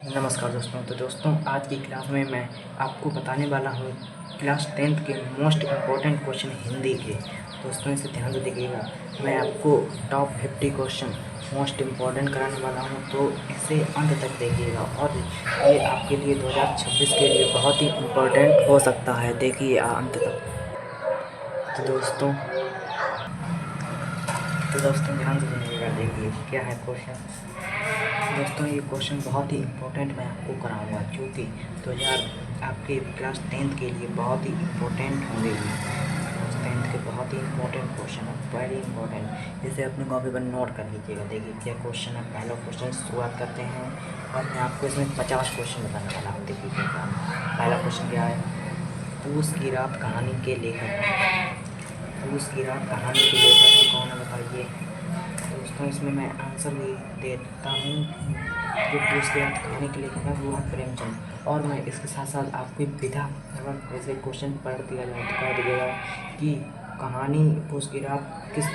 नमस्कार दोस्तों। तो दोस्तों, आज की क्लास में मैं आपको बताने वाला हूँ क्लास 10th के मोस्ट इम्पोर्टेंट क्वेश्चन हिंदी के। दोस्तों, इसे ध्यान से देखिएगा। मैं आपको टॉप 50 क्वेश्चन मोस्ट इम्पोर्टेंट कराने वाला हूँ, तो इसे अंत तक देखिएगा और ये आपके लिए 2026 के लिए बहुत ही इम्पोर्टेंट हो सकता है। देखिए अंत तक। तो दोस्तों ध्यान से सुनिएगा। देखिए क्या है क्वेश्चन। दोस्तों, ये क्वेश्चन बहुत ही इम्पोर्टेंट मैं आपको कराऊंगा, क्योंकि 2000 आपके क्लास 10th के लिए बहुत ही इम्पोर्टेंट होंगे। क्लास 10th के बहुत ही इम्पोर्टेंट क्वेश्चन है, वेरी इम्पोर्टेंट। इसे अपने कॉपी पर नोट कर लीजिएगा। देखिए क्या क्वेश्चन है। पहला क्वेश्चन शुरुआत करते हैं और मैं आपको इसमें 50 क्वेश्चन बताने वाला हूँ। देखिए क्या पहला क्वेश्चन क्या है। पूस की रात कहानी के लेखक पूस की रात कहानी के लेखक कौन है, बताइए। दोस्तों, इसमें मैं आंसर भी देता हूँ। जो पूस की रात कहानी के लेखक है वो है प्रेमचंद। और मैं इसके साथ साथ आपकी विधा, अगर ऐसे क्वेश्चन पढ़ दिया जाए तो कह दीजिएगा कि कहानी पूस की रात किस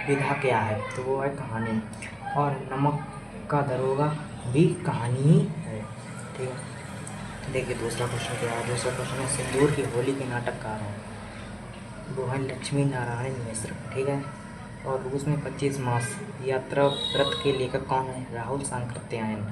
विधा क्या है, तो वो है कहानी। और नमक का दरोगा भी कहानी ही है। ठीक है। देखिए दूसरा क्वेश्चन क्या है। दूसरा क्वेश्चन है सिंदूर की होली के नाटककार हैं, वो है लक्ष्मी नारायण मिश्र। ठीक है। और रूस में 25 मास यात्रा व्रत के लेखक कौन है, राहुल सांकृत्यायन।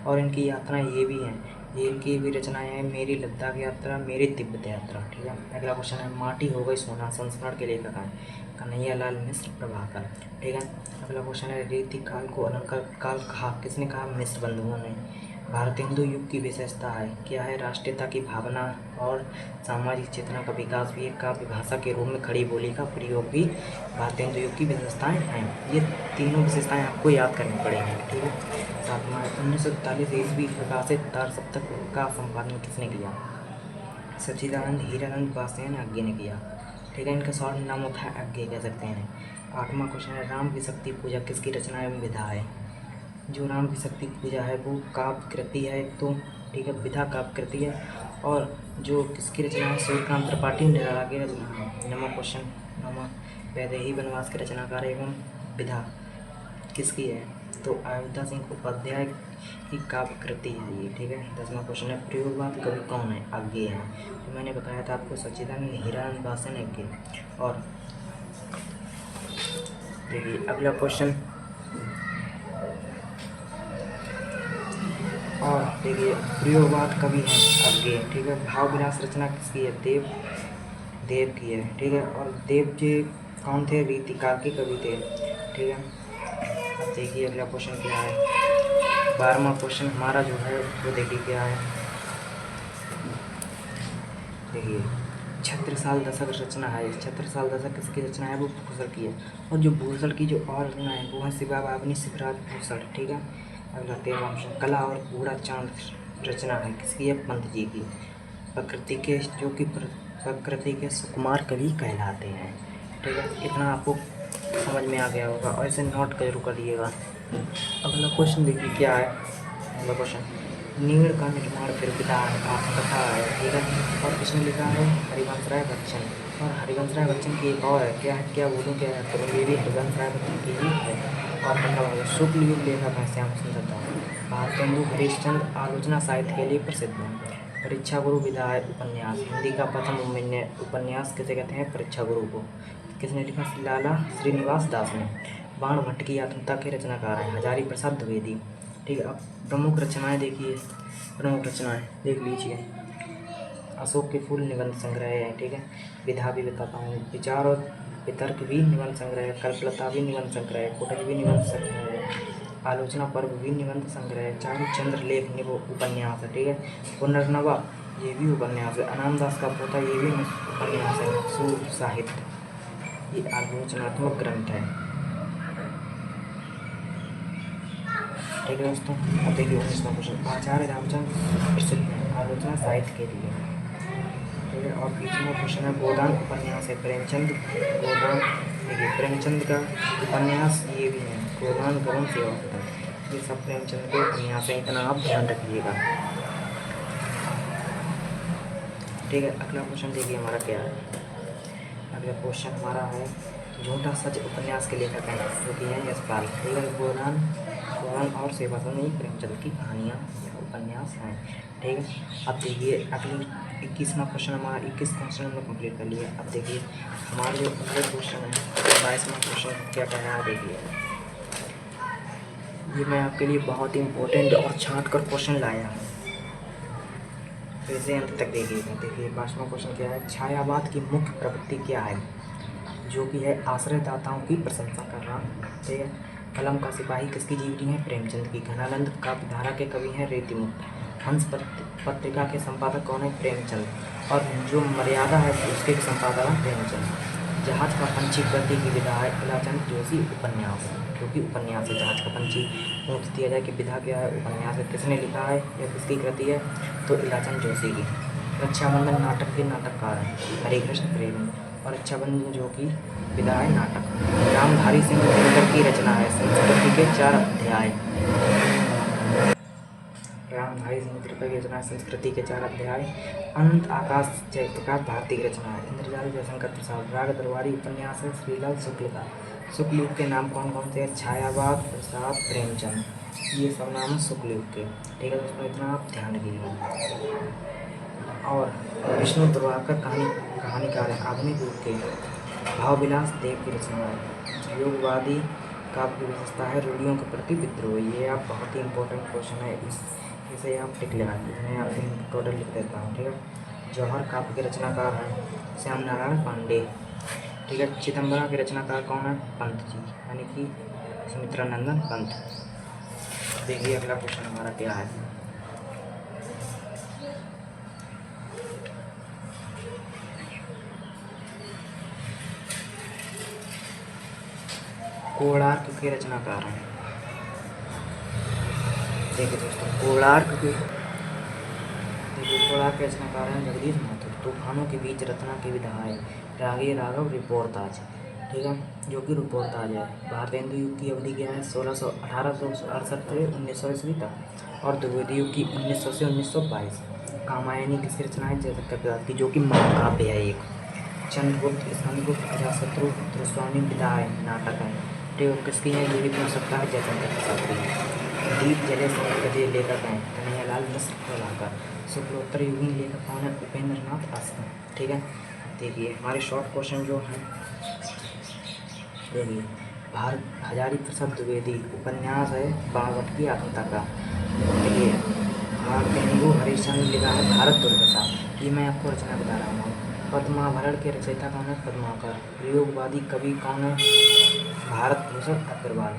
और इनकी यात्राएं ये भी हैं, ये इनकी भी रचनाएं हैं, मेरी लद्दाख यात्रा, मेरी तिब्बत यात्रा। ठीक है। अगला क्वेश्चन है माटी हो गई सोना संस्मरण के लेखक हैं कन्हैया लाल मिश्र प्रभाकर। ठीक है। अगला क्वेश्चन है रीति काल को अलंकार काल कहा किसने कहा, मिश्र बंधुओं ने। भारत हिंदू युग की विशेषता है क्या है, राष्ट्रीयता की भावना और सामाजिक चेतना का विकास भी, काव्य भाषा के रूप में खड़ी बोली का प्रयोग भी भारतीय हिंदू युग की विशेषताएं हैं। ये तीनों विशेषताएं आपको याद करनी पड़ेंगी। ठीक है। सातवां 1941 ईस्वी प्रकाशित तार सप्तक का संपादन किसने किया, सच्चिदानंद हीरानंद पासवान अज्ञे ने किया। ठीक है। इनका शॉर्ट नाम होता है अज्ञे, कह सकते हैं। आठवां क्वेश्चन है राम की शक्ति पूजा किसकी रचना एवं विधा है। जो राम की शक्ति पूजा है वो काव्य कृति है, तो ठीक है, विधा काव्य कृति है। और जो किसकी रचना है, सूर्यकांत त्रिपाठी निराला की रचना है। नवा क्वेश्चन, वैदेही वनवास के रचनाकार एवं विधा किसकी है, तो अयोध्या सिंह उपाध्याय की काव्य कृति है ये। ठीक है। 10वां क्वेश्चन है प्रयोगवाद कवि कौन है, अज्ञे है। तो मैंने बताया था आपको सच्चिदानंद हीरानंद पासवान अज्ञे। और देखिए अगला क्वेश्चन, और देखिए प्रयोगवाद कवि है अज्ञे। ठीक है। भाव विलास रचना किसकी है, देव की है। ठीक है। और देव जी कौन थे, रीतिकाल के कवि थे। ठीक है। अब देखिए अगला क्वेश्चन क्या है। 12वां क्वेश्चन हमारा जो है वो देखिए क्या है। देखिए छत्रसाल दशक रचना है, छत्रसाल दशक किसकी रचना है, वो भूसड़ की है। और जो भूसड़ की जो और रचना है वो है शिवा बाबनी शिवराज भूसड़। ठीक है। अगला 13वां क्वेश्चन कला और बूढ़ा चांद रचना है किसकी है, पंत जी की। प्रकृति के जो कि प्रकृति के सुकुमार कवि कहलाते हैं। ठीक है। इतना आपको समझ में आ गया होगा और इसे नोट जरूर करिएगा। अगला क्वेश्चन देखिए क्या है। अगला क्वेश्चन नीड़ का निर्माण फिर कथा है। ठीक है। और किसने लिखा है, हरिवंश राय बच्चन। और हरिवंश राय बच्चन की एक और है, क्या है, क्या बोलूँ क्या है, तो ये भी हरिवंश राय बच्चन की ही है। और मतलब शुक्ल युग लेखक है श्याम सुंदर दास। भारतेंदु हरिश्चंद्र आलोचना साहित्य के लिए प्रसिद्ध है। परीक्षा गुरु विधा है उपन्यास, हिंदी का प्रथम उपन्यास किसे कहते हैं, परीक्षा गुरु को। किसने लिखा, लाला श्रीनिवास दास ने। बाण भट्ट की आत्मकथा के रचनाकार हैं हजारी प्रसाद द्विवेदी। ठीक है। अब प्रमुख रचनाएं देखिए, प्रमुख रचनाएं देख लीजिए। अशोक के फूल निबंध संग्रह है। ठीक है। विधा भी बताता हूँ, विचार और वितर्क भी निबंध संग्रह है, कल्पलता भी निबंध संग्रह है, कोटक भी निबंध संग्रह है, आलोचना पर्व भी निबंध संग्रह है, चारुचंद्र लेख उपन्यास है। ठीक है। पुनर्नवा ये भी उपन्यास है, अनामदास का पोता ये भी उपन्यास है, सूर साहित्य ये आलोचनात्मक ग्रंथ है। ठीक है दोस्तों। अब देखिए 19वां क्वेश्चन आचार्य रामचंद्र प्रसिद्ध है आलोचना साहित्य के लिए। ठीक है। और 20वां क्वेश्चन है गोदान उपन्यास है प्रेमचंद गोदान। देखिए प्रेमचंद का उपन्यास ये भी है, गोदान गरुण सेवा सदन, ये सब प्रेमचंद के उपन्यास है, इतना आप ध्यान रखिएगा। ठीक है। अगला क्वेश्चन देखिए हमारा क्या है। अगला क्वेश्चन हमारा है झूठा सच उपन्यास के लेखक हैं जो कि हैं यशपाल। ठीक है। गोदान और सेवा सदन प्रेमचंद की कहानियाँ उपन्यास हैं। ठीक है, अब देखिए अगली 21वां क्वेश्चन हमारा 21 क्वेश्चन हमने कंप्लीट कर लिया। अब देखिए हमारे जो अगले क्वेश्चन है 22वां क्वेश्चन क्या कह रहा है। देखिए ये मैं आपके लिए बहुत ही इम्पोर्टेंट और छांट कर क्वेश्चन लाया हूँ, फिर से अंत तक देखिएगा। देखिए 22वां क्वेश्चन क्या है, छायावाद की मुख्य प्रवृत्ति क्या है, जो कि है आश्रयदाताओं की प्रशंसा करना। ठीक है, कलम का सिपाही किसकी जीवनी है, प्रेमचंद की। घनानंद काव्यधारा के कवि हैं रेतिमुक्त। हंस पत्रिका के संपादक कौन है, प्रेमचंद। और जो मर्यादा है उसके संपादक हैं प्रेमचंद। जहाज का पंछी कृति की विधा है इलाचंद जोशी उपन्यास, क्योंकि उपन्यास है। जहाज का पंछी पूछ दिया जाए कि विधा क्या है, उपन्यास है। किसने लिखा है या किसकी कृति है, तो इलाचंद जोशी की। रक्षाबंधन नाटक के नाटककार हैं हरिकृष्ण प्रेमी। और रक्षाबंधन जो कि विधा है नाटक। रामधारी सिंह दिनकर की रचना है संस्कृति के 4 अध्याय। रामधारी सिंह दिनकर की रचना है संस्कृति के 4 अध्याय। अनंत आकाश जयप्रकाश भारती की रचना है। इंद्रजाल जयशंकर प्रसाद। राग दरबारी उपन्यास है श्रीलाल शुक्ल का। शुक्ल युग के नाम कौन कौन से हैं, छायावाद, प्रसाद, प्रेमचंद, ये सब नाम है शुक्ल युग के। ठीक है दोस्तों, इतना आप ध्यान रखिएगा। और विष्णु प्रभाकर कहानीकार है आधुनिक युग के। भावविलास देव की रचना है। योगवादी काव्य व्यवस्था है रूढ़ियों के प्रति विद्रोह। ये आप बहुत ही इंपॉर्टेंट क्वेश्चन है, इसे आप टिक लगाइए। मैं आपको टोटल लिख देता हूँ। ठीक है, जौहर काव्य के रचनाकार हैं श्याम नारायण पांडे। ठीक है, चिदम्बरा के रचनाकार कौन है, पंत जी, यानी कि सुमित्रानंदन पंत। देखिए अगला क्वेश्चन हमारा क्या है। कोणार्क के रचनाकार हैं। देखिए दोस्तों कोणार्क के रचनाकार हैं जगदीश माथुर। तूफानों के बीच रचना की विधा है रागी राघव रिपोर्ताज। ठीक है, जो कि रिपोर्ताज है। भारतेंदु युग की अवधि क्या है, 1868 से 1900 ईस्वी तक। और द्विवेदी युग की 1900 से 1922। कामायनी किसकी रचना है, जयशंकर प्रसाद की, जो कि महाकाव्य है एक। चंद्रगुप्त स्कंदगुप्त अजातशत्रु धृतराष्ट्र विधा है नाटक है। ठीक है, किसकी है, ये भी पूछ सकता है जयशंकर प्रसाद की। दीप जले समुद्र के लेखक हैं कन्हैयालाल मिश्र प्रभाकर। शुक्लोत्तर युगीन लेखक कौन है, उपेंद्र नाथ आश्रम। ठीक है, देखिए हमारे शॉर्ट क्वेश्चन जो हैं, देखिए भारत हजारी प्रसाद द्विवेदी उपन्यास है बाणभट्ट की आत्मकथा का। देखिए तेलुगु हरिश्चंद्र लिखा है भारत दुर्दशा। ये मैं आपको रचना बता रहा हूँ। पद्माभरण के रचयिता कौन है, पद्माकर। प्रयोगवादी कवि कौन है, भारत भूषण अग्रवाल।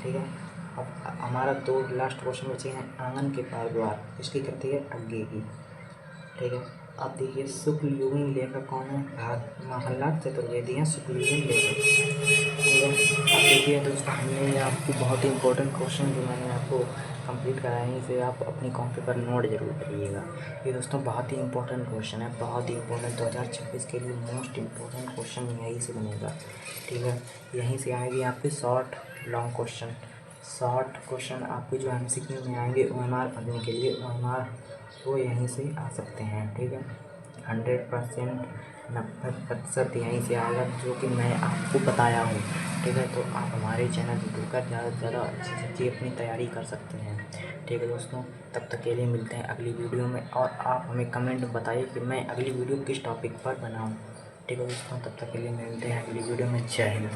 ठीक है, अब हमारा 2 लास्ट क्वेश्चन बचे हैं। आंगन के पार द्वार, इसकी कृति है अज्ञे की। ठीक है, अब देखिए शुक्ल युगीन लेखक कौन है, मोहनलाल चतुर्वेदी हैं शुक्ल युगीन लेखक। ठीक है, अब देखिए दोस्तों हमने आपको बहुत ही इंपॉर्टेंट क्वेश्चन जो मैंने आपको कंप्लीट कराए हैं, इसे आप अपनी कॉपी पर नोट जरूर करिएगा। ये दोस्तों बहुत ही इंपॉर्टेंट क्वेश्चन है, बहुत ही इंपॉर्टेंट 2026 के लिए मोस्ट इम्पोर्टेंट क्वेश्चन यहीं से बनेगा। ठीक है, यहीं से आएगी आपके short long question. Short question आपके जो MCQ में आएंगे OMR पढ़ने के लिए, OMR वो यहीं से आ सकते हैं। ठीक है, 100% 90% यहीं से आएगा, जो कि मैं आपको बताया हूँ। ठीक है, तो आप हमारे चैनल से जुड़कर ज़्यादा से ज़्यादा अच्छी से अच्छी अपनी तैयारी कर सकते हैं। ठीक है दोस्तों, तब तक के लिए मिलते हैं अगली वीडियो में। और आप हमें कमेंट में बताइए कि मैं अगली वीडियो किस टॉपिक पर बनाऊँ। ठीक है दोस्तों, तब तक के लिए मिलते हैं अगली वीडियो में। जय हिंद।